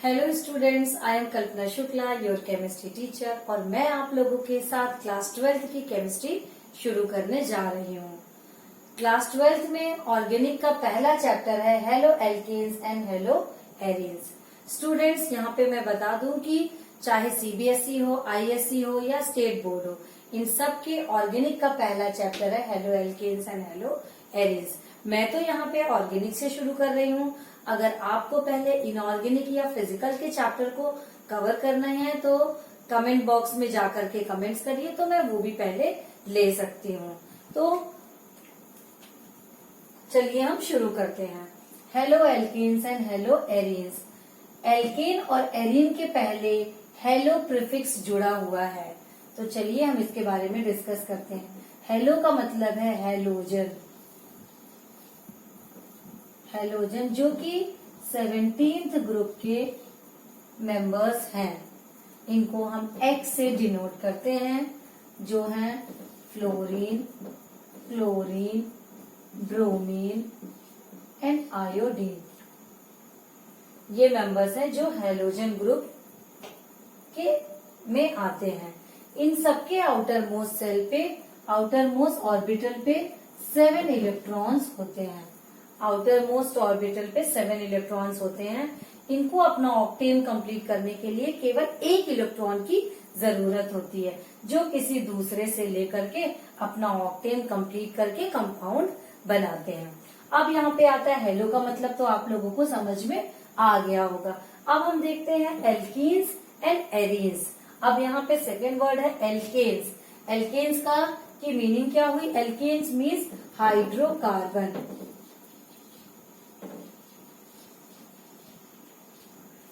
Hello students, I am Kalpana Shukla, your chemistry teacher, और मैं आप लोगों के साथ क्लास 12th की केमिस्ट्री शुरू करने जा रही हूँ। क्लास 12th में ऑर्गेनिक का पहला चैप्टर है halo alkanes and hello arenes. Students, यहाँ पे मैं बता दूं कि चाहे सीबीएसई हो, आईएससी हो या स्टेट बोर्ड हो, इन सब के ऑर्गेनिक का पहला चैप्टर है halo alkanes and hello arenes. मैं तो यहाँ पे ऑर्गेनिक से शुरू कर रही हूँ। अगर आपको पहले इनऑर्गेनिक या फिजिकल के चैप्टर को कवर करना है तो कमेंट बॉक्स में जाकर के कमेंट्स करिए, तो मैं वो भी पहले ले सकती हूँ। तो चलिए हम शुरू करते हैं। Halo alkanes and hello arenes. Alkane और एरीन के पहले हेलो प्रीफिक्स जुड़ा हुआ है, तो चलिए हम इसके बारे में डिस्कस करते हैं। हेलो का मतलब है हैलोजन। हैलोजन जो कि 17th ग्रुप के मेंबर्स हैं, इनको हम X से डिनोट करते हैं, जो हैं fluorine, chlorine, bromine and iodine. ये मेंबर्स हैं जो हैलोजन ग्रुप के में आते हैं। इन सबके आउटर मोस्ट सेल पे, आउटर मोस्ट ऑर्बिटल पे 7 इलेक्ट्रॉन्स होते हैं। आउटर मोस्ट ऑर्बिटल पे 7 इलेक्ट्रॉन्स होते हैं। इनको अपना ऑक्टेन कंप्लीट करने के लिए केवल एक इलेक्ट्रॉन की जरूरत होती है, जो किसी दूसरे से लेकर के अपना ऑक्टेन कंप्लीट करके कंपाउंड बनाते हैं। अब यहाँ पे आता है हेलो का मतलब, तो आप लोगों को समझ में आ गया होगा। अब हम देखते हैं एल्कीन्स एंड एरीन्स। अब यहाँ पे सेकेंड वर्ड है एल्केन्स। एल्केन्स का की मीनिंग क्या हुई? Alkanes means hydrocarbon.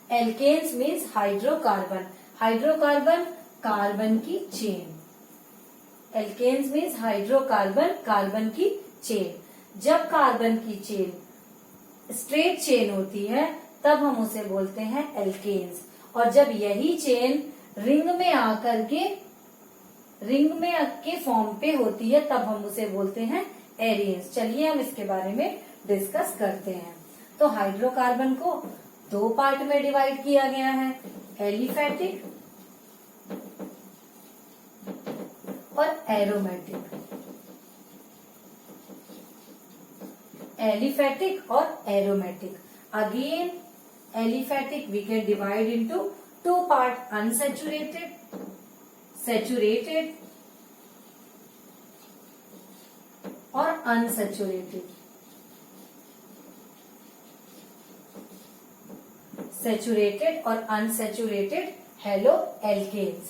Alkanes means hydrocarbon. Hydrocarbon carbon की chain. Alkanes means hydrocarbon, carbon की चेन। जब कार्बन की चेन स्ट्रेट चेन होती है तब हम उसे बोलते हैं एल्केन्स, और जब यही चेन रिंग में आकर के फॉर्म पे होती है तब हम उसे बोलते हैं एरीन्स। चलिए हम इसके बारे में डिस्कस करते हैं। तो हाइड्रोकार्बन को 2 पार्ट में डिवाइड किया गया है, एलिफैटिक और एरोमेटिक। एलिफैटिक और aromatic. Again aliphatic we can divide into 2 part, unsaturated, saturated और अनसैचुरेटेड। सैचुरेटेड और अनसैचुरेटेड हेलो एल्केन्स।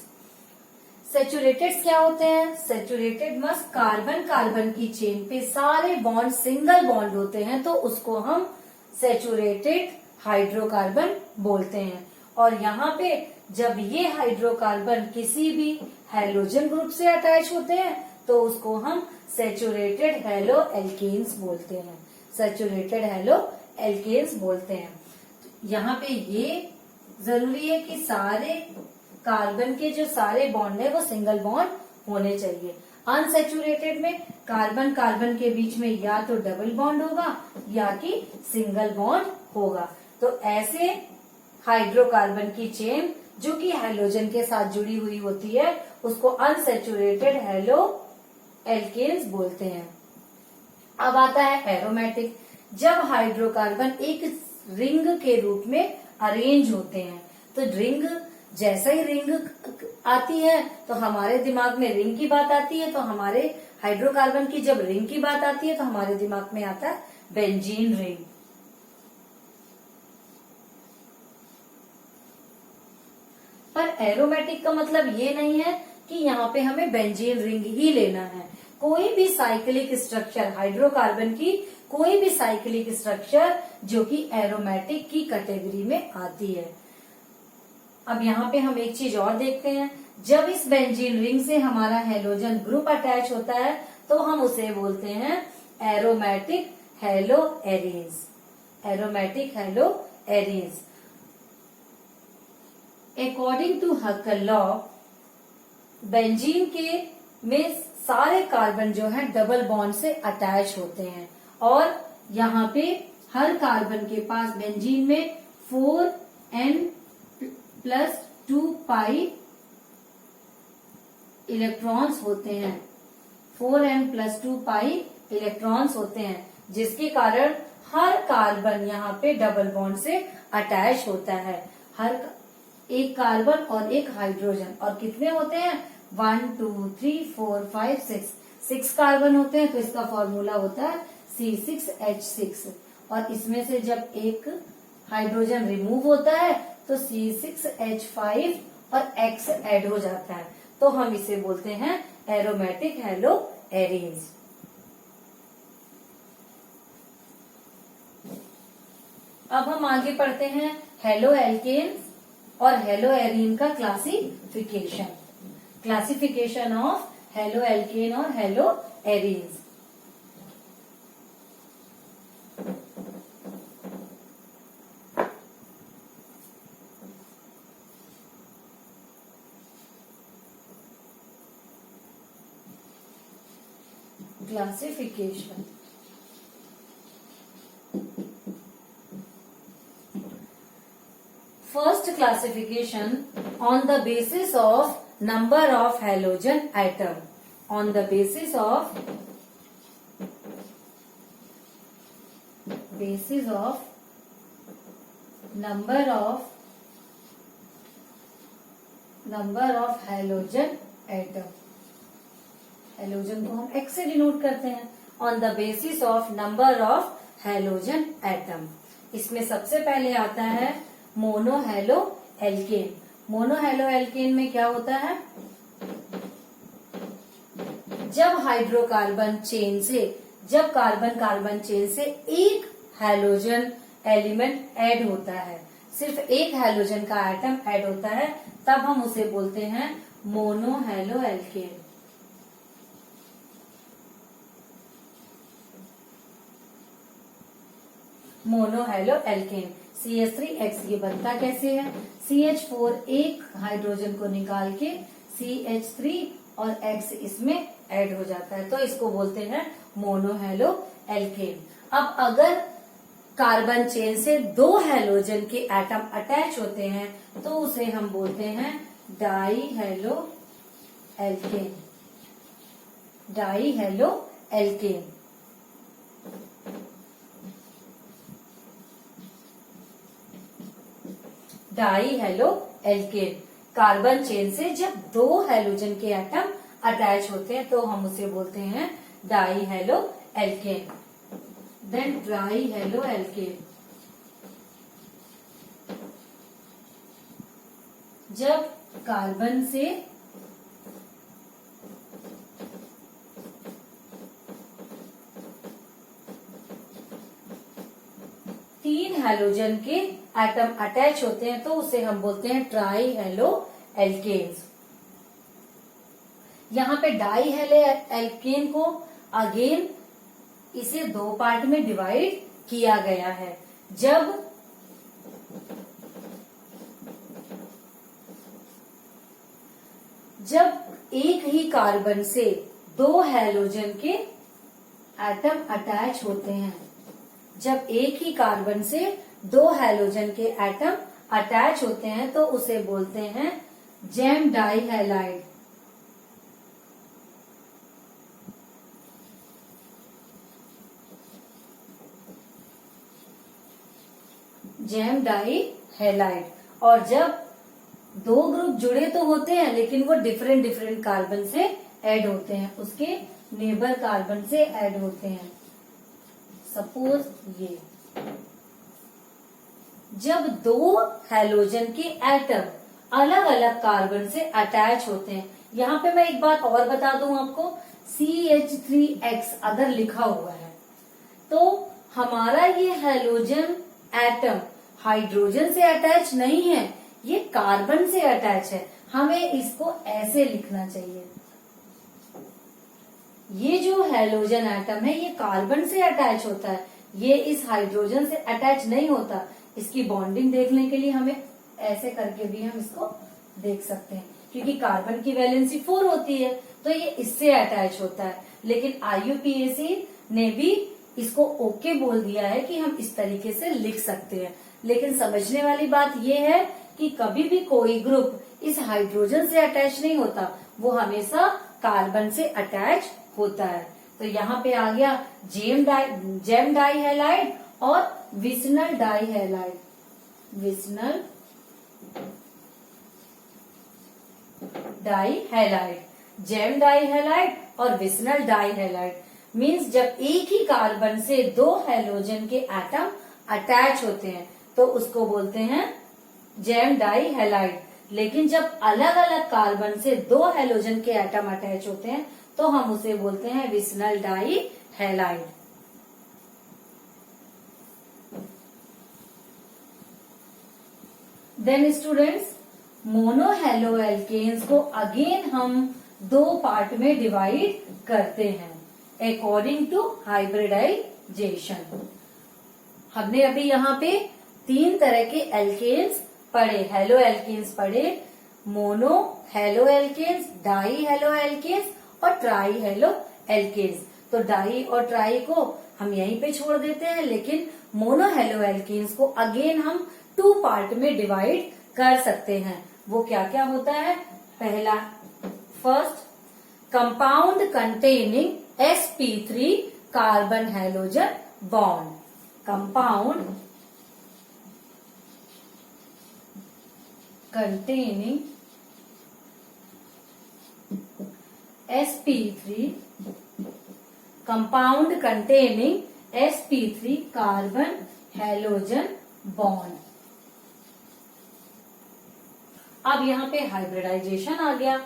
सैचुरेटेड क्या होते हैं? सैचुरेटेड मस्त कार्बन कार्बन की चेन पे सारे बॉन्ड सिंगल बॉन्ड होते हैं, तो उसको हम सैचुरेटेड हाइड्रोकार्बन बोलते हैं। और यहाँ पे जब ये हाइड्रोकार्बन किसी भी हैलोजन ग्रुप से अटैच होते हैं तो उसको हम सैचुरेटेड हेलो एल्केन्स बोलते हैं। सैचुरेटेड हेलो एल्केन्स बोलते हैं। यहाँ पे ये जरूरी है कि सारे कार्बन के जो सारे बॉन्ड है वो सिंगल बॉन्ड होने चाहिए। अनसैचुरेटेड में कार्बन कार्बन के बीच में या तो डबल बॉन्ड होगा या कि सिंगल बॉन्ड होगा। तो ऐसे हाइड्रोकार्बन की चेन जो कि हैलोजन के साथ जुड़ी हुई होती है उसको अनसैचुरेटेड हेलो एल्केन्स बोलते हैं। अब आता है एरोमेटिक। जब हाइड्रोकार्बन एक रिंग के रूप में अरेंज होते हैं, तो रिंग जैसा ही रिंग आती है तो हमारे दिमाग में रिंग की बात आती है, तो हमारे हाइड्रोकार्बन की जब रिंग की बात आती है तो हमारे दिमाग में आता है बेंजीन रिंग। पर एरोमेटिक का मतलब ये नहीं है कि यहाँ पे हमें बेंजीन रिंग ही लेना है। कोई भी साइक्लिक स्ट्रक्चर, हाइड्रोकार्बन की कोई भी साइक्लिक स्ट्रक्चर जो कि एरोमेटिक की कैटेगरी में आती है। अब यहाँ पे हम एक चीज और देखते हैं। जब इस बेंजीन रिंग से हमारा हैलोजन ग्रुप अटैच होता है तो हम उसे बोलते हैं aromatic haloarenes. Aromatic haloarenes. According to Huckel law, benzene के में सारे कार्बन जो है डबल बॉन्ड से अटैच होते हैं, और यहाँ पे हर कार्बन के पास बेंजीन में 4 4n+2 पाई इलेक्ट्रॉन्स होते हैं। 4n+2 पाई इलेक्ट्रॉन्स होते हैं, जिसके कारण हर कार्बन यहाँ पे डबल बॉन्ड से अटैच होता है। हर एक कार्बन और एक हाइड्रोजन, और कितने होते हैं? 1 2 3 4 5 6 कार्बन होते हैं। तो इसका फॉर्मूला होता है C6H6, और इसमें से जब एक हाइड्रोजन रिमूव होता है तो C6H5 और X ऐड हो जाता है, तो हम इसे बोलते हैं एरोमेटिक हैलो एरीन्स। अब हम आगे पढ़ते हैं हेलो एल्केन्स और हेलो एरीन का classification. Classification of haloalkane और haloarenes. Classification. First classification on the basis of number of halogen atom. On the basis of number of halogen atom. Halogen को हम X से denote करते हैं। On the basis of number of halogen atom. इसमें सबसे पहले आता है मोनोहेलो एल्केन। मोनोहेलो एल्केन में क्या होता है? जब हाइड्रोकार्बन चेन से, जब कार्बन कार्बन चेन से एक हेलोजन एलिमेंट ऐड होता है, सिर्फ एक हेलोजन का एटम ऐड होता है, तब हम उसे बोलते हैं मोनोहेलो एल्केन। मोनोहेलो एल्केन। CH3X ये बनता कैसे है? CH4 एक हाइड्रोजन को निकाल के CH3 और X इसमें ऐड हो जाता है, तो इसको बोलते हैं मोनोहेलो एल्केन। अब अगर कार्बन चेन से दो हेलोजन के एटम अटैच होते हैं तो उसे हम बोलते हैं dihalo alkane. Dihalo alkane. Dihalo alkane. Carbon chain से जब दो हेलोजन के एटम अटैच होते हैं तो हम उसे बोलते हैं dihalo alkane. Then trihalo alkane. जब कार्बन से तीन हेलोजन के एटम अटैच होते हैं तो उसे हम बोलते हैं ट्राईहेलो एल्केन्स। यहाँ पे डाईहेलो एल्केन को अगेन इसे दो पार्ट में डिवाइड किया गया है। जब एक ही कार्बन से दो हेलोजन के एटम अटैच होते हैं, जब एक ही कार्बन से दो हेलोजन के एटम अटैच होते हैं तो उसे बोलते हैं जेम डाईहेलाइड। GeM dihalide. और जब दो ग्रुप जुड़े तो होते हैं लेकिन वो डिफरेंट डिफरेंट कार्बन से ऐड होते हैं, उसके नेबर कार्बन से ऐड होते हैं। सपोज ये जब दो हेलोजन के एटम अलग अलग कार्बन से अटैच होते हैं, यहाँ पे मैं एक बात और बता दूं आपको, CH3X अगर लिखा हुआ है तो हमारा ये हेलोजन एटम हाइड्रोजन से अटैच नहीं है, ये कार्बन से अटैच है। हमें इसको ऐसे लिखना चाहिए, ये जो हेलोजन एटम है ये कार्बन से अटैच होता है, ये इस हाइड्रोजन से अटैच नहीं होता। इसकी बॉन्डिंग देखने के लिए हमें ऐसे करके भी हम इसको देख सकते हैं, क्योंकि कार्बन की वैलेंसी 4 होती है तो ये इससे अटैच होता है। लेकिन IUPAC ने भी इसको ओके बोल दिया है कि हम इस तरीके से लिख सकते हैं। लेकिन समझने वाली बात यह है कि कभी भी कोई ग्रुप इस हाइड्रोजन से अटैच नहीं होता, वो हमेशा कार्बन से अटैच होता है। तो यहाँ पे आ गया जेम डाई हैलाइड और vicinal die halide. Vicinal die halide, gem dihalide और विसनल डाई हैलाइड मीन्स जब एक ही कार्बन से दो हैलोजन के एटम अटैच होते हैं तो उसको बोलते हैं जेम डाई हैलाइड। लेकिन जब अलग अलग कार्बन से दो हैलोजन के एटम अटैच होते हैं तो हम उसे बोलते हैं vicinal die halide. Then students, monohalo alkanes को अगेन हम दो पार्ट में डिवाइड करते हैं अकॉर्डिंग टू हाइब्रिडाइजेशन। हमने अभी यहाँ पे तीन तरह के एल्केन्स पढ़े, हेलो एल्केन्स पढ़े, mono haloalkanes, di haloalkanes और ट्राई हेलो एल्केन्स। तो डाई और ट्राई को हम यहीं पे छोड़ देते हैं, लेकिन मोनो हेलो एल्केन्स को अगेन हम टू पार्ट में डिवाइड कर सकते हैं। वो क्या क्या होता है? पहला, first, compound containing sp3 carbon halogen bond. Compound containing sp3, compound containing sp3 carbon halogen bond. अब यहाँ पे हाइब्रिडाइजेशन आ गया,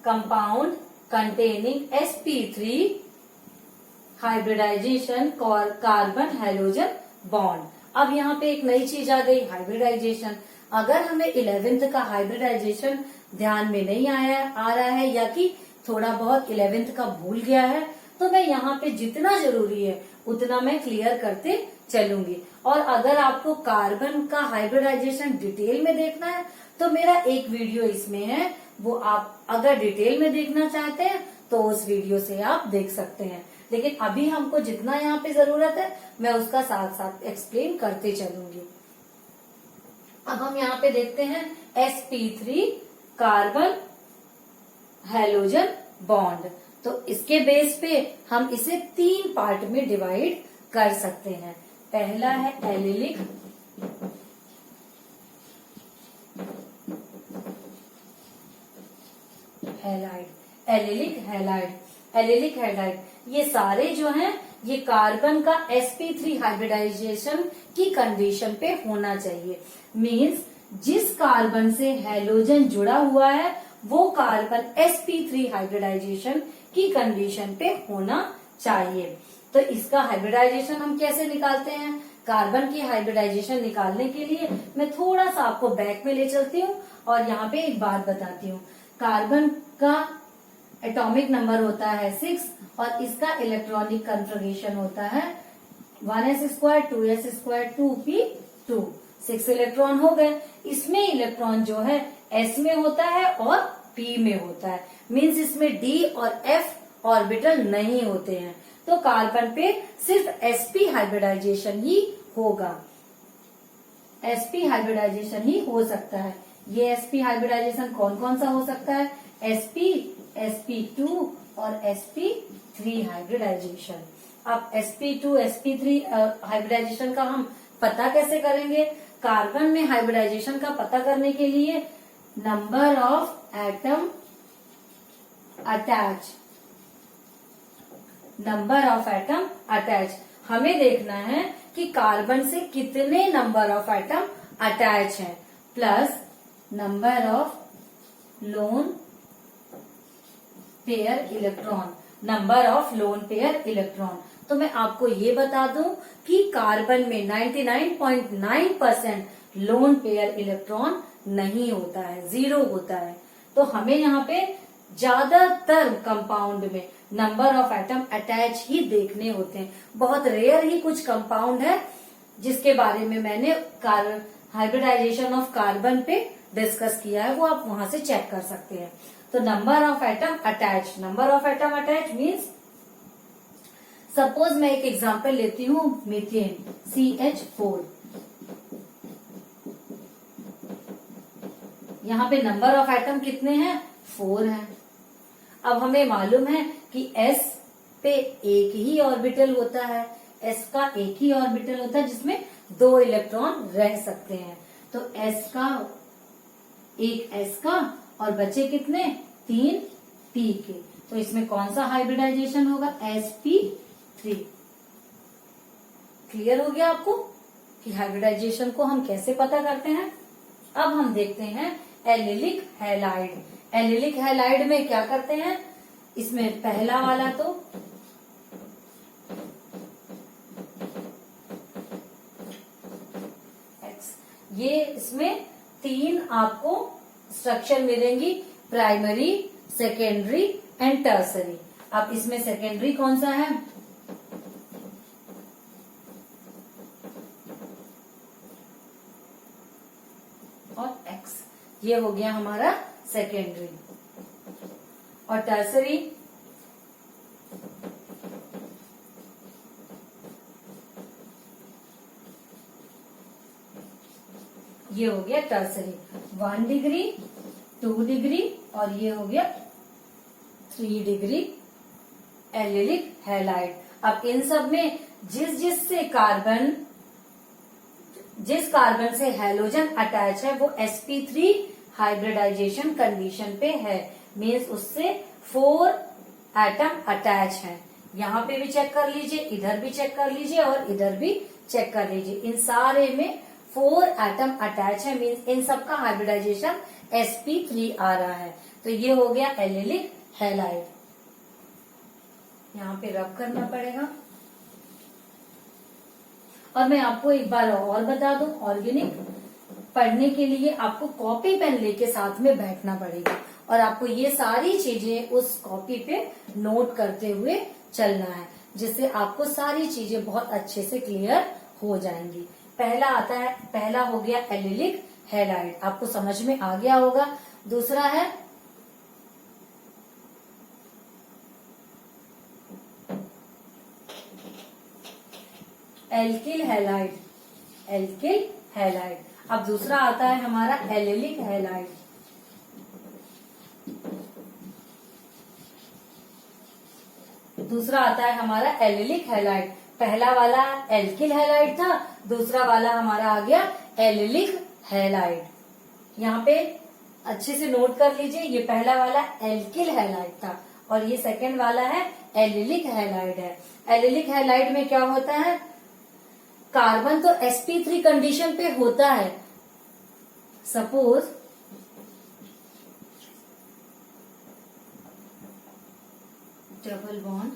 compound containing sp3 hybridization carbon halogen bond. अब यहाँ पे एक नई चीज आ गई, हाइब्रिडाइजेशन। अगर हमें 11th का हाइब्रिडाइजेशन ध्यान में नहीं आ रहा है या कि थोड़ा बहुत 11th का भूल गया है, तो मैं यहाँ पे जितना जरूरी है उतना मैं क्लियर करते चलूंगी। और अगर आपको कार्बन का हाइब्रिडाइजेशन डिटेल में देखना है तो मेरा एक वीडियो इसमें है, वो आप अगर डिटेल में देखना चाहते हैं तो उस वीडियो से आप देख सकते हैं। लेकिन अभी हमको जितना यहाँ पे जरूरत है मैं उसका साथ साथ एक्सप्लेन करते चलूंगी। अब हम यहाँ पे देखते हैं sp3 कार्बन हैलोजन बॉन्ड। तो इसके बेस पे हम इसे तीन पार्ट में डिवाइड कर सकते हैं। पहला है allylic, halide, allylic halide, allylic halide. ये सारे जो हैं ये कार्बन का sp3 हाइब्रिडाइजेशन की कंडीशन पे होना चाहिए। मींस जिस कार्बन से हैलोजन जुड़ा हुआ है वो कार्बन sp3 हाइब्रिडाइजेशन की कंडीशन पे होना चाहिए। तो इसका हाइब्रिडाइजेशन हम कैसे निकालते हैं? कार्बन की हाइब्रिडाइजेशन निकालने के लिए मैं थोड़ा सा आपको बैक में ले चलती हूँ और यहाँ पे एक बात बताती हूँ। कार्बन का एटॉमिक नंबर होता है 6 और इसका इलेक्ट्रॉनिक कन्फिगरेशन होता है 1s², 2s², 2p2। 6 इलेक्ट्रॉन हो गए। इसमें इलेक्ट्रॉन जो है s में होता है और p में होता है। मींस इसमें d और f ऑर्बिटल नहीं होते हैं। तो कार्बन पे सिर्फ sp हाइब्रिडाइजेशन ही होगा, sp हाइब्रिडाइजेशन ही हो सकता है। ये sp हाइब्रिडाइजेशन कौन कौन सा हो सकता है? sp, sp2 और sp3 हाइब्रिडाइजेशन। अब sp2, sp3 हाइब्रिडाइजेशन का हम पता कैसे करेंगे? कार्बन में हाइब्रिडाइजेशन का पता करने के लिए number of atom attach, number of atom attach. हमें देखना है कि कार्बन से कितने नंबर ऑफ एटम अटैच हैं, plus number of lone pair electron, number of lone pair electron. तो मैं आपको ये बता दूं कि कार्बन में 99.9% लोन पेयर इलेक्ट्रॉन नहीं होता है, 0 होता है। तो हमें यहाँ पे ज्यादातर कंपाउंड में नंबर ऑफ एटम अटैच ही देखने होते हैं। बहुत रेयर ही कुछ कंपाउंड है जिसके बारे में मैंने हाइब्रिडाइजेशन ऑफ कार्बन पे डिस्कस किया है, वो आप वहां से चेक कर सकते हैं। तो number of atom attach, number of atom attach means suppose मैं एक एग्जांपल लेती हूँ मीथेन CH4। यहाँ पे नंबर ऑफ एटम कितने हैं, 4 हैं। अब हमें मालूम है कि s पे एक ही ऑर्बिटल होता है, s का एक ही ऑर्बिटल होता है जिसमें 2 इलेक्ट्रॉन रह सकते हैं। तो s का एक s का और बचे कितने, 3 p के। तो इसमें कौन सा हाइब्रिडाइजेशन होगा, sp3। क्लियर हो गया आपको कि हाइब्रिडाइजेशन को हम कैसे पता करते हैं। अब हम देखते हैं एलिलिक हैलाइड। एलिलिक हैलाइड में क्या करते हैं, इसमें पहला वाला तो X, ये इसमें 3 आपको स्ट्रक्चर मिलेंगी, प्राइमरी, सेकेंडरी एंड टर्सरी। अब इसमें सेकेंडरी कौन सा है, और X, ये हो गया हमारा सेकेंडरी। और टर्सरी ये हो गया टर्सरी, 1 डिग्री, 2 डिग्री और ये हो गया 3 डिग्री एलिलिक हैलाइड। अब इन सब में जिस कार्बन से हैलोजन अटैच है वो sp3 हाइब्रिडाइजेशन कंडीशन पे है, मीन्स उससे 4 एटम अटैच है। यहाँ पे भी चेक कर लीजिए, इधर भी चेक कर लीजिए और इधर भी चेक कर लीजिए, इन सारे में 4 एटम अटैच है, मीन्स इन सब का हाइब्रिडाइजेशन sp3 आ रहा है। तो ये हो गया एलिलिक हैलाइड। यहाँ पे रब करना पड़ेगा। और मैं आपको एक बार और बता दूं, ऑर्गेनिक पढ़ने के लिए आपको कॉपी पेन लेके साथ में बैठना पड़ेगा और आपको ये सारी चीजें उस कॉपी पे नोट करते हुए चलना है, जिससे आपको सारी चीजें बहुत अच्छे से क्लियर हो जाएंगी। पहला हो गया एलिलिक हैलाइड, आपको समझ में आ गया होगा। दूसरा है एल्किल हैलाइड। Alkyl halide. अब दूसरा आता है हमारा एलिलिक हैलाइड। दूसरा आता है हमारा एलिलिक हैलाइड। पहला वाला एल्किल हैलाइड था, दूसरा वाला हमारा आ गया एलिलिक हैलाइड। यहाँ पे अच्छे से नोट कर लीजिए, ये पहला वाला एल्किल हैलाइड था और ये सेकंड वाला है एलिलिक हैलाइड है। एलिलिक हैलाइड में क्या होता है, कार्बन तो sp3 कंडीशन पे होता है। Suppose double bond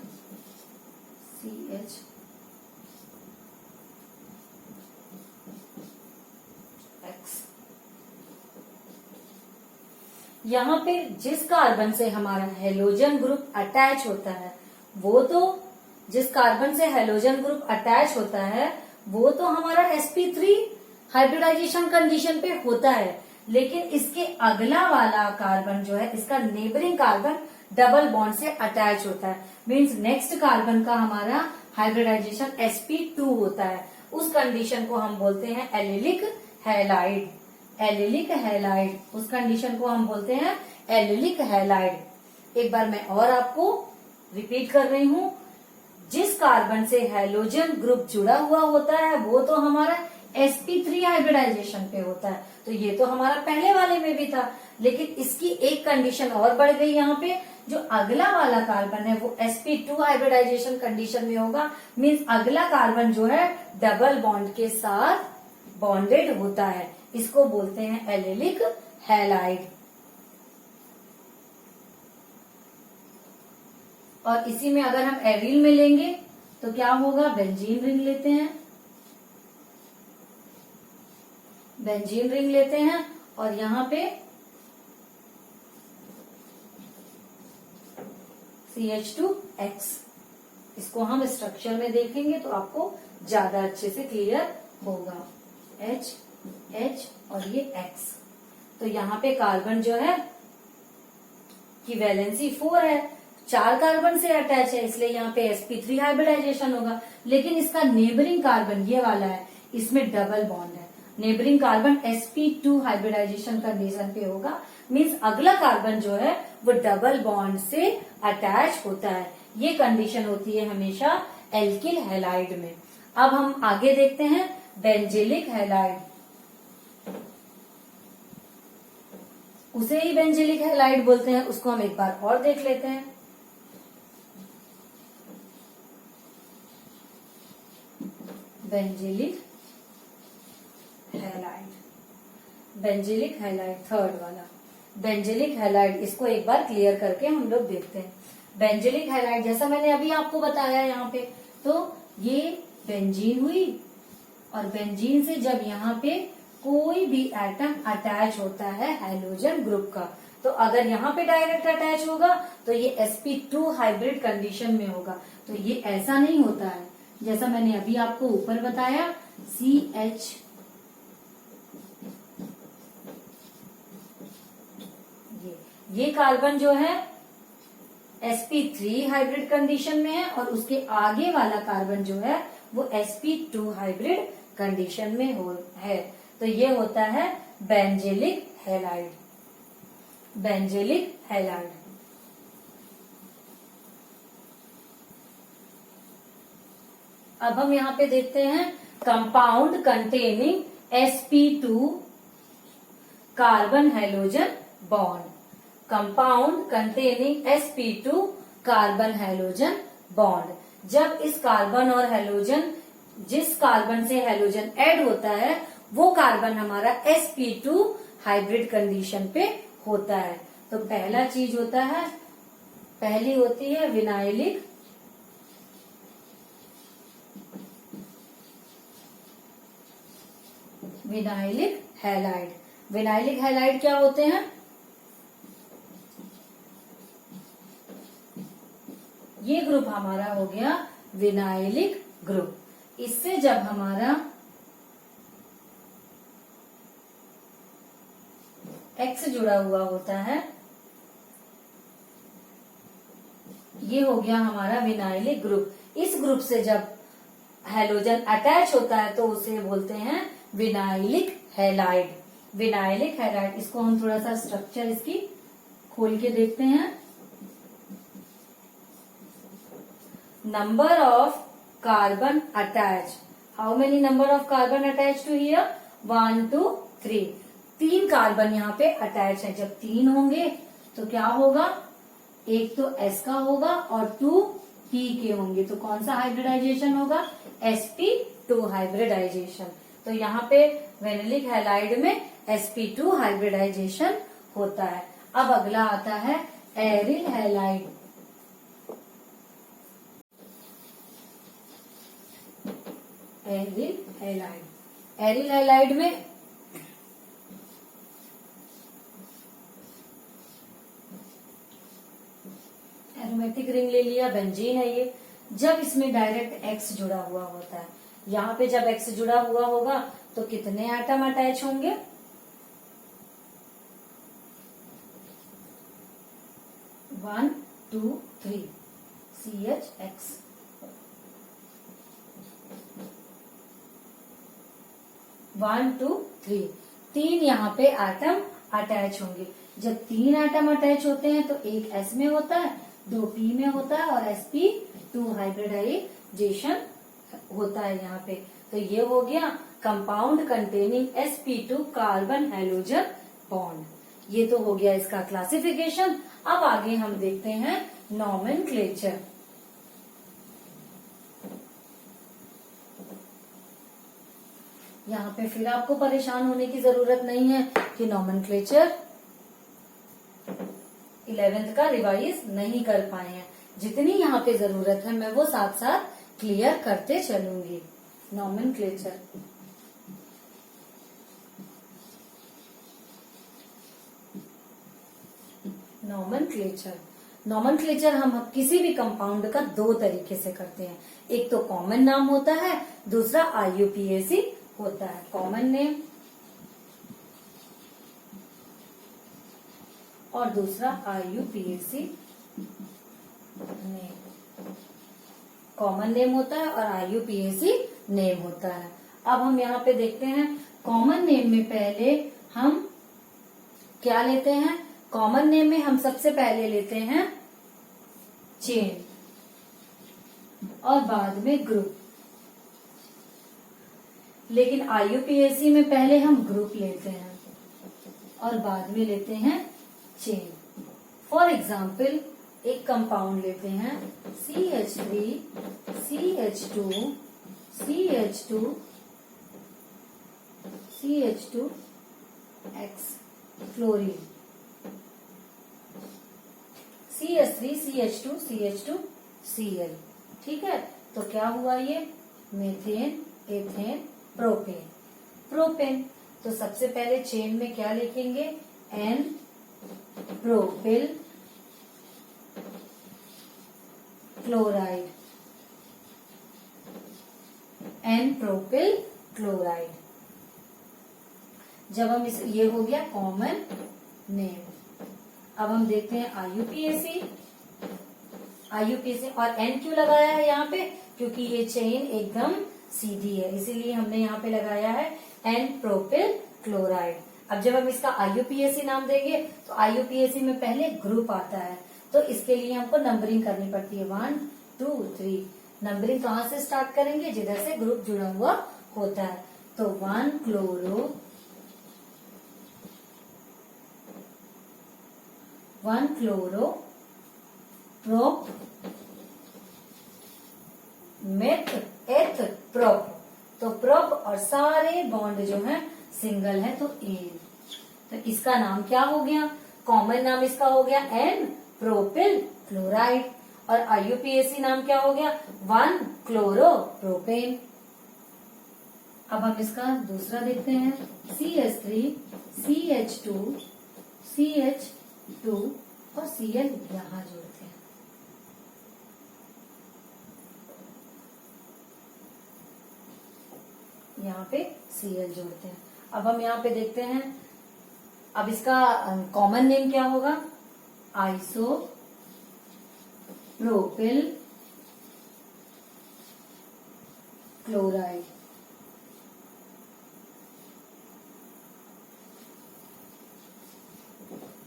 CH X, यहाँ पे जिस कार्बन से हमारा हेलोजन ग्रुप अटैच होता है वो तो हमारा sp3 हाइब्रिडाइजेशन कंडीशन पे होता है, लेकिन इसके अगला वाला कार्बन जो है, इसका नेबरिंग कार्बन डबल बॉन्ड से अटैच होता है, मीन्स नेक्स्ट कार्बन का हमारा हाइब्रिडाइजेशन sp2 होता है। उस कंडीशन को हम बोलते हैं एलिलिक हैलाइड। एलिलिक हैलाइड, उस कंडीशन को हम बोलते हैं एलिलिक हैलाइड। एक बार मैं और आपको रिपीट कर रही हूँ, जिस कार्बन से हैलोजन ग्रुप जुड़ा हुआ होता है वो तो हमारा sp3 हाइब्रिडाइजेशन पे होता है। तो ये तो हमारा पहले वाले में भी था, लेकिन इसकी एक कंडीशन और बढ़ गई। यहाँ पे जो अगला वाला कार्बन है वो sp2 हाइब्रिडाइजेशन कंडीशन में होगा, मीन्स अगला कार्बन जो है डबल बॉन्ड के साथ बॉन्डेड होता है। इसको बोलते हैं एलिलिक हैलाइड। और इसी में अगर हम एरिल में लेंगे तो क्या होगा, बेंजीन रिंग लेते हैं। बेंजीन रिंग लेते हैं और यहाँ पे CH2X, इसको हम स्ट्रक्चर में देखेंगे तो आपको ज्यादा अच्छे से क्लियर होगा। H H और ये X। तो यहाँ पे कार्बन जो है की वैलेंसी 4 है, 4 कार्बन से अटैच है, इसलिए यहाँ पे sp3 हाइब्रिडाइजेशन होगा। लेकिन इसका नेबरिंग कार्बन ये वाला है, इसमें डबल बॉन्ड है। Neighbouring carbon sp2 hybridization condition पे होगा, मीन्स अगला कार्बन जो है वो डबल बॉन्ड से अटैच होता है। ये कंडीशन होती है हमेशा एल्किल हैलाइड में। अब हम आगे देखते हैं बेंजिलिक हैलाइड, उसे ही बेंजिलिक हैलाइड बोलते हैं, उसको हम एक बार और देख लेते हैं। Benzylic halide, benzylic halide third वाला बेंजिलिक हैलाइड, इसको एक बार क्लियर करके हम लोग देखते हैं। बेंजिलिक हैलाइड जैसा मैंने अभी आपको बताया यहाँ पे, तो ये बेंजीन हुई और बेंजीन से जब यहाँ पे कोई भी एटम अटैच होता है हैलोजन ग्रुप का, तो अगर यहाँ पे डायरेक्ट अटैच होगा तो ये sp2 हाइब्रिड कंडीशन में होगा। तो ये ऐसा नहीं होता है जैसा मैंने अभी आपको ऊपर बताया, CH ये कार्बन जो है sp3 हाइब्रिड कंडीशन में है और उसके आगे वाला कार्बन जो है वो sp2 हाइब्रिड कंडीशन में है। तो ये होता है बेंजिलिक हैलाइड, बेंजिलिक हैलाइड। अब हम यहाँ पे देखते हैं compound containing sp2 carbon halogen bond, compound containing sp2 carbon halogen bond. जब इस कार्बन और हैलोजन, जिस कार्बन से हैलोजन ऐड होता है वो कार्बन हमारा sp2 हाइब्रिड कंडीशन पे होता है। तो पहला चीज होता है, पहली होती है vinylic vinylic halide. Vinylic halide क्या होते हैं? ये ग्रुप हमारा हो गया विनाइलिक ग्रुप। इससे जब हमारा X जुड़ा हुआ होता है, ये हो गया हमारा विनाइलिक ग्रुप। इस ग्रुप से जब हैलोजन अटैच होता है तो उसे बोलते हैं विनाइलिक हैलाइड, विनाइलिक हैलाइड। इसको हम थोड़ा सा स्ट्रक्चर इसकी खोल के देखते हैं। Number of carbon attach, how many number of carbon attach to here? 1 2 3, 3 carbon यहाँ पे अटैच है। जब 3 होंगे तो क्या होगा? एक तो S का होगा और 2 P के होंगे, तो कौन सा हाइब्रिडाइजेशन होगा? sp2 hybridisation. तो यहाँ पे विनाइलिक हैलाइड में sp2 हाइब्रिडाइजेशन होता है। अब अगला आता है aryl halide. Aryl halide, aryl halide में एरोमेटिक रिंग ले लिया, बेंजीन है ये। जब इसमें डायरेक्ट X जुड़ा हुआ होता है, यहाँ पे जब X जुड़ा हुआ होगा तो कितने एटम अटैच होंगे? 1 2 3 CHX। 1 2 3, 3 यहाँ पे एटम अटैच होंगे। जब 3 एटम अटैच होते हैं तो एक S में होता है, 2 P में होता है और sp2 हाइब्रिडाइजेशन होता है यहाँ पे। तो ये हो गया compound containing sp2 carbon halogen bond. ये तो हो गया इसका क्लासिफिकेशन। अब आगे हम देखते हैं नॉमेनक्लेचर। यहाँ पे फिर आपको परेशान होने की जरूरत नहीं है कि नॉमेनक्लेचर 11th का रिवाइज नहीं कर पाए हैं। जितनी यहाँ पे जरूरत है मैं वो साथ साथ क्लियर करते चलूंगी। नॉमेनक्लेचर, नॉमेनक्लेचर, नॉमेनक्लेचर हम किसी भी कंपाउंड का 2 तरीके से करते हैं। एक तो कॉमन नाम होता है, दूसरा IUPAC होता है। कॉमन नेम और दूसरा IUPAC नेम। कॉमन नेम होता है और IUPAC नेम होता है। अब हम यहाँ पे देखते हैं कॉमन नेम में पहले हम क्या लेते हैं? कॉमन नेम में हम सबसे पहले लेते हैं चेन और बाद में ग्रुप। लेकिन IUPAC में पहले हम ग्रुप लेते हैं और बाद में लेते हैं चेन। फॉर एग्जाम्पल एक कंपाउंड लेते हैं CH3 CH2 CH2 CH2X chlorine, CH3 CH2 CH2 Cl। ठीक है, तो क्या हुआ ये? Methane, ethane, propane. प्रोपेन, तो सबसे पहले चेन में क्या लिखेंगे? N propyl chloride, N propyl chloride. जब हम ये हो गया कॉमन नेम। अब हम देखते हैं IUPAC और N क्यों लगाया है यहाँ पे? क्योंकि ये चेन एकदम सीधी है, इसीलिए हमने यहाँ पे लगाया है N प्रोपिल क्लोराइड। अब जब हम इसका IUPAC नाम देंगे तो IUPAC में पहले ग्रुप आता है, तो इसके लिए हमको नंबरिंग करनी पड़ती है 1 2 3। नंबरिंग कहाँ से स्टार्ट करेंगे? जिधर से ग्रुप जुड़ा हुआ होता है। तो 1 chloro, 1 chloro prop meth eth prop. तो प्रोप और सारे बॉन्ड जो है सिंगल है, तो एन। तो इसका नाम क्या हो गया? कॉमन नाम इसका हो गया N प्रोपिल क्लोराइड और IUPAC नाम क्या हो गया? 1 क्लोरो प्रोपेन। अब हम इसका दूसरा देखते हैं CH3 CH2 CH2 और Cl यहां जोड़ते हैं। यहाँ पे Cl जोड़ते हैं। अब हम यहाँ पे देखते हैं, अब इसका कॉमन नेम क्या होगा? Iso propyl chloride.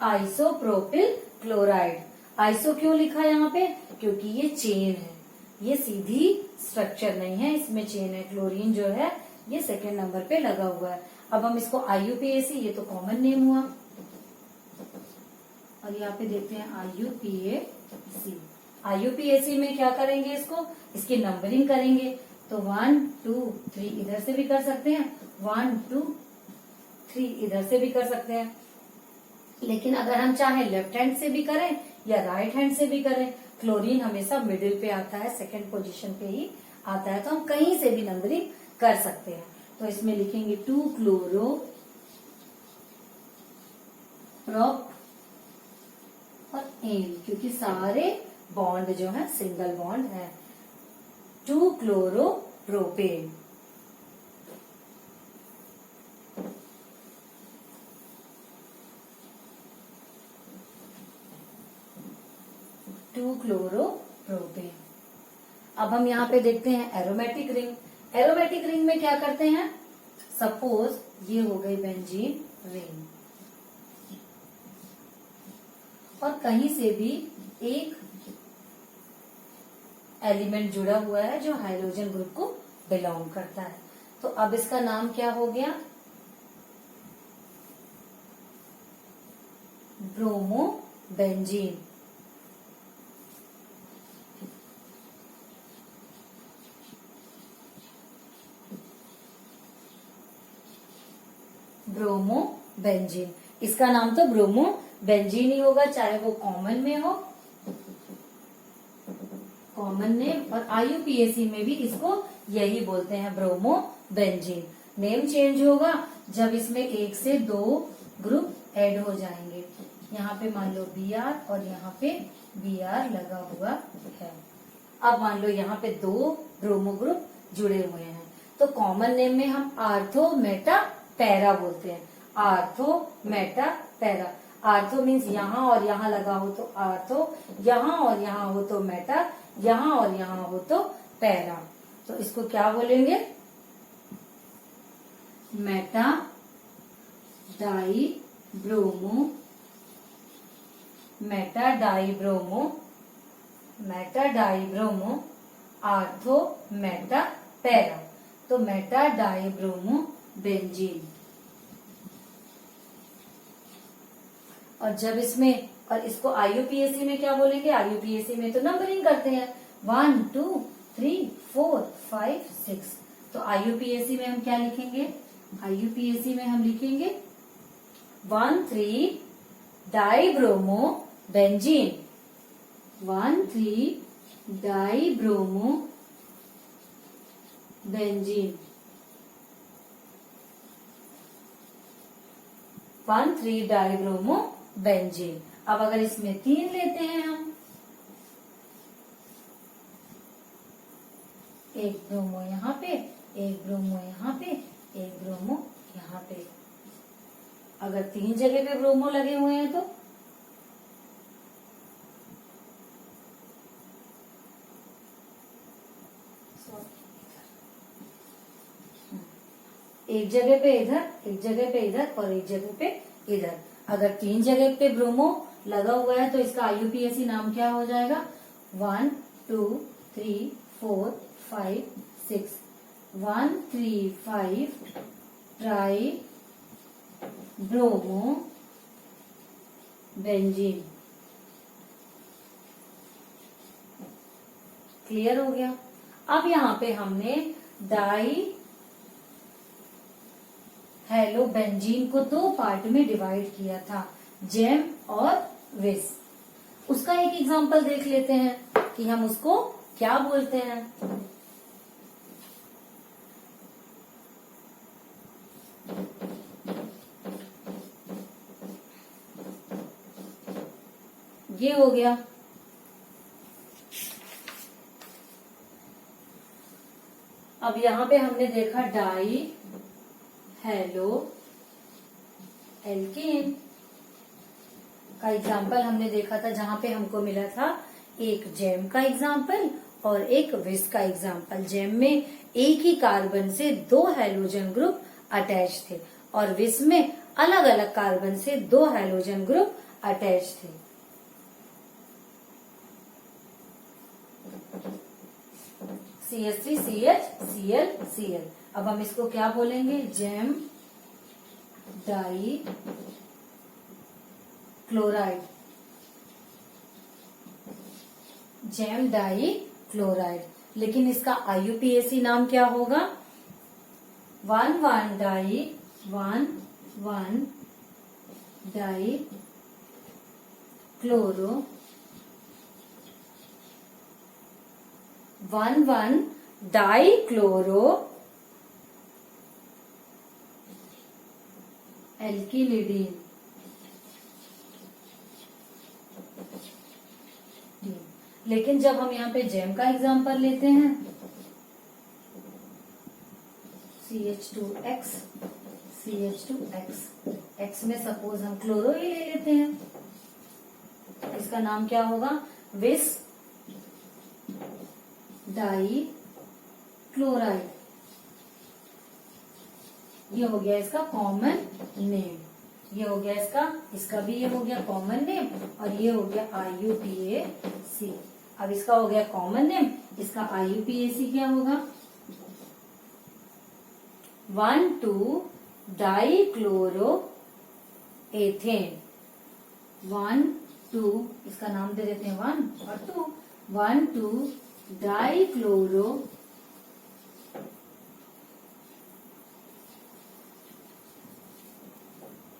Isopropyl chloride. Iso क्यों लिखा यहाँ पे? क्योंकि ये चेन है, ये सीधी स्ट्रक्चर नहीं है, इसमें चेन है। क्लोरीन जो है ये सेकेंड नंबर पे लगा हुआ है। अब हम इसको IUPAC, ये तो कॉमन नेम हुआ, और यहाँ पे देखते हैं IUPAC। IUPAC में क्या करेंगे? इसकी नंबरिंग करेंगे। तो 1 2 3 इधर से भी कर सकते हैं, 1 2 3 इधर से भी कर सकते हैं। लेकिन अगर हम चाहें लेफ्ट हैंड से भी करें या राइट हैंड से भी करें, क्लोरीन हमेशा मिडिल पे आता है, सेकेंड पोजीशन पे ही आता है, तो हम कहीं से भी नंबरिंग कर सकते हैं। तो इसमें लिखेंगे 2 क्लोरो प्रोप और एन, क्योंकि सारे बॉन्ड जो है सिंगल बॉन्ड है। 2 क्लोरो प्रोपेन। क्लोरोप्रोपेन। अब हम यहाँ पे देखते हैं एरोमेटिक रिंग। एरोमेटिक रिंग में क्या करते हैं? सपोज ये हो गई बेंजीन रिंग, और कहीं से भी एक एलिमेंट जुड़ा हुआ है जो हाइड्रोजन ग्रुप को बिलोंग करता है। तो अब इसका नाम क्या हो गया? ब्रोमोबेंजीन। ब्रोमोबेंजीन, इसका नाम तो ब्रोमोबेंजीन ही होगा, चाहे वो कॉमन में हो, कॉमन नेम, और IUPAC में भी इसको यही बोलते हैं, ब्रोमोबेंजीन। नेम चेंज होगा जब इसमें 1 से 2 ग्रुप ऐड हो जाएंगे। यहाँ पे मान लो Br और यहाँ पे Br लगा हुआ है। अब मान लो यहाँ पे 2 ब्रोमो ग्रुप जुड़े हुए हैं, तो कॉमन नेम में हम आर्थो मेटा पैरा बोलते हैं। Ortho Meta para. Ortho means यहाँ और यहाँ लगा हो तो आर्थो, यहाँ और यहाँ हो तो मेटा, यहाँ और यहाँ हो तो पैरा। तो इसको क्या बोलेंगे? Meta die bromo, Meta die bromo, Meta die bromo, ortho Meta para. तो मेटा डाई ब्रोमो बेंजीन। और जब इसमें, और इसको IUPAC में क्या बोलेंगे, IUPAC में तो नंबरिंग करते हैं 1 2 3 4 5 6। तो IUPAC में हम क्या लिखेंगे, IUPAC में हम लिखेंगे 1,3 die bromo benzene, 1,3 die bromo benzene, 1,3 die bromo benzene. अब अगर इसमें 3 लेते हैं हम, एक ब्रोमो यहाँ पे, एक ब्रोमो यहाँ पे, एक ब्रोमो यहाँ पे। अगर 3 जगह पे ब्रोमो लगे हुए हैं तो एक जगह पे इधर, एक जगह पे इधर और एक जगह पे इधर। अगर 3 जगह पे ब्रोमो लगा हुआ है तो इसका IUPAC नाम क्या हो जाएगा, 1 2 3 4 5 6, 1 3 5 ट्राई ब्रोमो बेंजीन। क्लियर हो गया। अब यहाँ पे हमने डाई हेलो बेंजीन को 2 पार्ट में डिवाइड किया था, जेम और विस। उसका एक एग्जांपल देख लेते हैं कि हम उसको क्या बोलते हैं। ये हो गया। अब यहाँ पे हमने देखा डाई हेलो एल्केन का एग्जाम्पल हमने देखा था, जहां पे हमको मिला था एक जेम का एग्जाम्पल और एक विस का एग्जाम्पल। जेम में एक ही कार्बन से 2 हैलोजन ग्रुप अटैच थे और विस में अलग अलग कार्बन से 2 हैलोजन ग्रुप अटैच थे। CH3 CH Cl Cl। अब हम इसको क्या बोलेंगे, gem di chloride, gem di chloride. लेकिन इसका IUPAC नाम क्या होगा, 1,1 di 1,1 di chloro, 1,1 di chloro alkylidene. लेकिन जब हम यहाँ पे जेम का एग्जांपल लेते हैं, CH2X CH2X, X में सपोज हम क्लोरो ही ले लेते हैं, इसका नाम क्या होगा, विस डाई क्लोराइड। ये हो गया इसका कॉमन नेम, ये हो गया इसका भी ये हो गया कॉमन नेम और ये हो गया IUPAC। अब इसका हो गया कॉमन नेम, इसका IUPAC क्या होगा, 1,2 डाई क्लोरो एथेन, 1,2 इसका नाम दे देते हैं 1 और 2, 1,2 डाई क्लोरो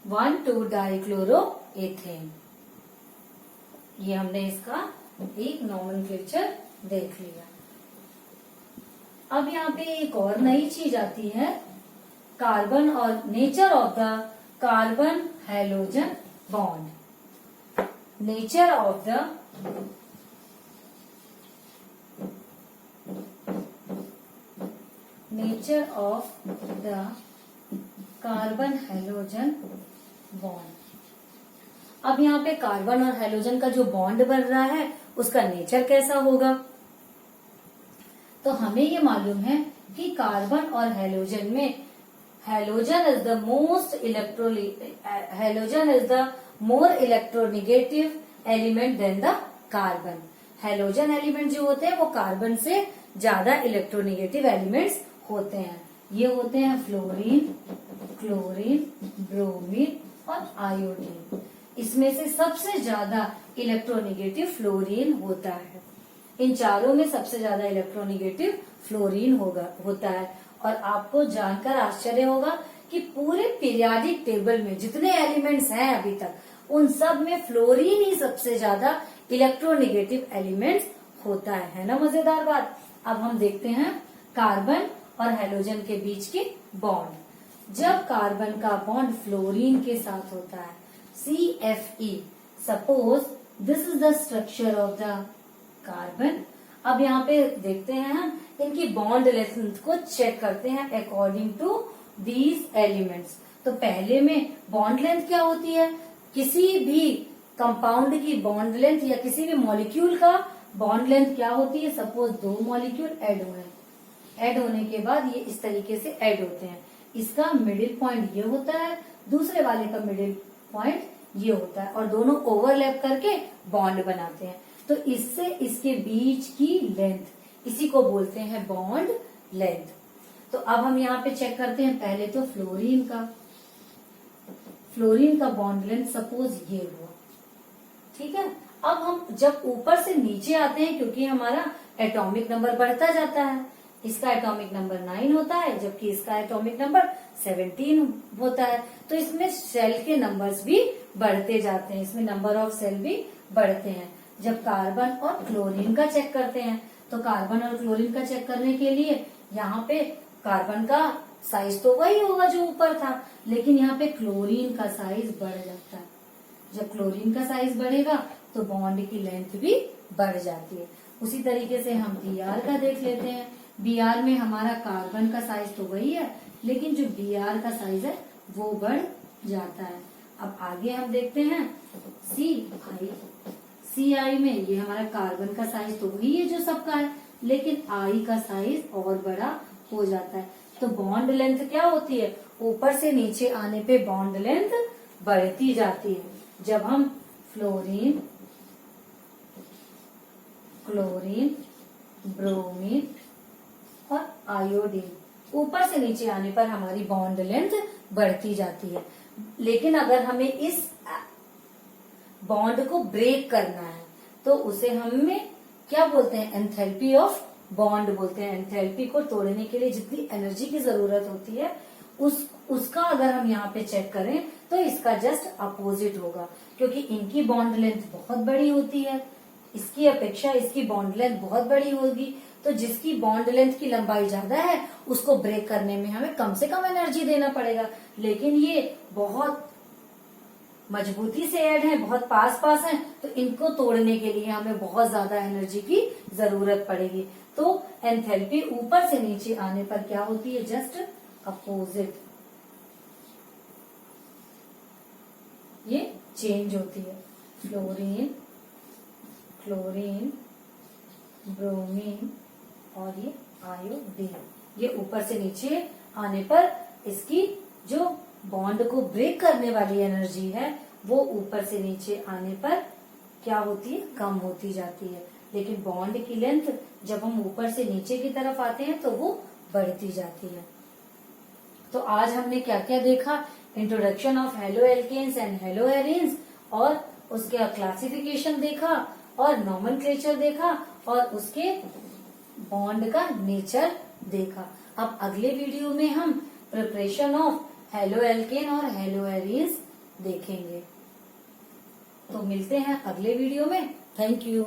1,2 डाइक्लोरो एथेन। ये हमने इसका एक नॉमेनक्लेचर देख लिया। अब यहाँ पे एक और नई चीज आती है, कार्बन और nature of the carbon halogen bond. Nature of the carbon halogen bond. अब यहाँ पे कार्बन और हैलोजन का जो बॉन्ड बन रहा है उसका नेचर कैसा होगा, तो हमें ये मालूम है कि कार्बन और हैलोजन में halogen is the more electronegative element than the carbon. Halogen element जो होते हैं वो कार्बन से ज्यादा इलेक्ट्रोनेगेटिव एलिमेंट्स होते हैं। ये होते हैं फ्लोरीन, क्लोरीन, ब्रोमीन और आयोडीन। इसमें से सबसे ज्यादा इलेक्ट्रोनेगेटिव फ्लोरीन होता है। इन चारों में सबसे ज्यादा इलेक्ट्रोनेगेटिव फ्लोरीन होता है। और आपको जानकर आश्चर्य होगा कि पूरे पीरियाडिक टेबल में जितने एलिमेंट्स हैं अभी तक उन सब में फ्लोरीन ही सबसे ज्यादा इलेक्ट्रोनेगेटिव एलिमेंट्स होता है ना मजेदार बात। अब हम देखते हैं कार्बन और हेलोजन के बीच की बॉन्ड। जब कार्बन का बॉन्ड फ्लोरीन के साथ होता है CFE, suppose this is the structure of the carbon. अब यहाँ पे देखते हैं हम इनकी बॉन्ड लेंथ को चेक करते हैं अकॉर्डिंग टू दीज एलिमेंट्स। तो पहले में बॉन्ड लेंथ क्या होती है, किसी भी कंपाउंड की बॉन्ड लेंथ या किसी भी मॉलिक्यूल का बॉन्ड लेंथ क्या होती है। सपोज दो मॉलिक्यूल ऐड होने के बाद ये इस तरीके से ऐड होते हैं। इसका मिडिल पॉइंट ये होता है, दूसरे वाले का मिडिल पॉइंट ये होता है और दोनों ओवरलैप करके बॉन्ड बनाते हैं। तो इससे इसके बीच की लेंथ, इसी को बोलते हैं बॉन्ड लेंथ। तो अब हम यहाँ पे चेक करते हैं पहले तो फ्लोरीन का बॉन्ड लेंथ सपोज ये हुआ, ठीक है। अब हम जब ऊपर से नीचे आते हैं, क्योंकि हमारा एटॉमिक नंबर बढ़ता जाता है, इसका एटॉमिक नंबर 9 होता है जबकि इसका एटॉमिक नंबर 17 होता है। तो इसमें सेल के नंबर्स भी बढ़ते जाते हैं, इसमें नंबर ऑफ सेल भी बढ़ते हैं। जब कार्बन और क्लोरीन का चेक करते हैं तो कार्बन और क्लोरीन का चेक करने के लिए यहाँ पे कार्बन का साइज तो वही होगा जो ऊपर था, लेकिन यहाँ पे क्लोरीन का साइज बढ़ जाता है। जब क्लोरीन का साइज बढ़ेगा तो बॉन्ड की लेंथ भी बढ़ जाती है। उसी तरीके से हम Br का देख लेते हैं। Br में हमारा कार्बन का साइज तो वही है, लेकिन जो Br का साइज है वो बढ़ जाता है। अब आगे हम देखते हैं CI में ये हमारा कार्बन का साइज तो वही है जो सबका है, लेकिन I का साइज और बड़ा हो जाता है। तो बॉन्ड लेंथ क्या होती है, ऊपर से नीचे आने पे बॉन्ड लेंथ बढ़ती जाती है। जब हम फ्लोरीन, क्लोरीन, ब्रोमीन और आयोडीन ऊपर से नीचे आने पर हमारी बॉन्ड लेंथ बढ़ती जाती है। लेकिन अगर हमें इस बॉन्ड को ब्रेक करना है तो उसे हमें क्या बोलते हैं, एंथैल्पी ऑफ बॉन्ड बोलते हैं। एंथैल्पी को तोड़ने के लिए जितनी एनर्जी की जरूरत होती है उसका अगर हम यहाँ पे चेक करें तो इसका जस्ट अपोजिट होगा, क्योंकि इनकी बॉन्ड लेंथ बहुत बड़ी होती है, इसकी अपेक्षा इसकी बॉन्ड लेंथ बहुत बड़ी होगी। तो जिसकी बॉन्ड लेंथ की लंबाई ज्यादा है उसको ब्रेक करने में हमें कम से कम एनर्जी देना पड़ेगा, लेकिन ये बहुत मजबूती से ऐड है, बहुत पास है, तो इनको तोड़ने के लिए हमें बहुत ज्यादा एनर्जी की जरूरत पड़ेगी। तो एंथैल्पी ऊपर से नीचे आने पर क्या होती है, जस्ट अपोजिट, ये चेंज होती है। फ्लोरीन, क्लोरीन, ब्रोमीन और ये आयोडीन, ये ऊपर से नीचे आने पर इसकी जो बॉन्ड को ब्रेक करने वाली एनर्जी है वो ऊपर से नीचे आने पर क्या होती है, कम होती जाती है। लेकिन बॉन्ड की लेंथ जब हम ऊपर से नीचे की तरफ आते हैं तो वो बढ़ती जाती है। तो आज हमने क्या क्या देखा, introduction of halo alkanes and hello arenes, और उसका क्लासिफिकेशन देखा और नॉमेनक्लेचर देखा और उसके बॉन्ड का नेचर देखा। अब अगले वीडियो में हम प्रिपरेशन ऑफ हेलो एल्केन और हेलो एरीन्स देखेंगे। तो मिलते हैं अगले वीडियो में। Thank you.